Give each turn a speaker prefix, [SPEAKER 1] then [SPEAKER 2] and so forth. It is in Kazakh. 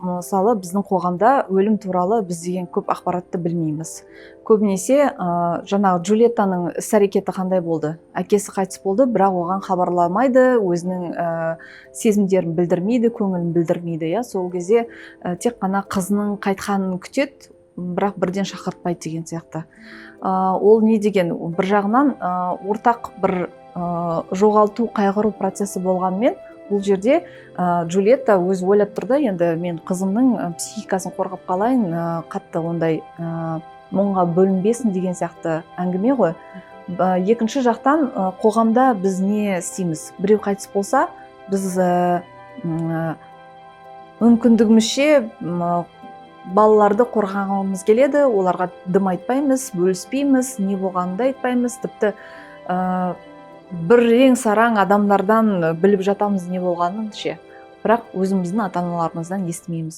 [SPEAKER 1] мысалы біздің қоғамда өлім туралы біз деген көп ақпаратты білмейміз. Көбінесе жаңағы Джульеттаның іс-әрекеті қандай болды? Әкесі қайтыс болды, бірақ оған хабарламайды, өзінің сезімдерін білдірмейді, көңілін білдірмейді. Иә, сол кезде тек қана қызының қайтқанын күтеді, бірақ бірден шақыртпайды деген сияқты. Ол не деген? Бір жағынан ортақ бір жоғалту, қайғыру процесі болғанымен, бұл жерде Джульетта өзі ойлап тұрды, енді мен қызымның психикасын қорғап қалайын, қатты ондай мұңға бөлінбесін деген сияқты әңгіме ғой. Екінші жақтан қоғамда біз не істейміз? Біреу қайтыс болса, біз мүмкіндігімізше балаларды қорғағымыз келеді, оларға дым айтпаймыз, бөліспейміз, не болғанын айтпаймыз, тіпті бір рең сараң адамдардан біліп жатамыз не болғанын ше. Бірақ өзіміздің ата-аналарымыздан естімейміз.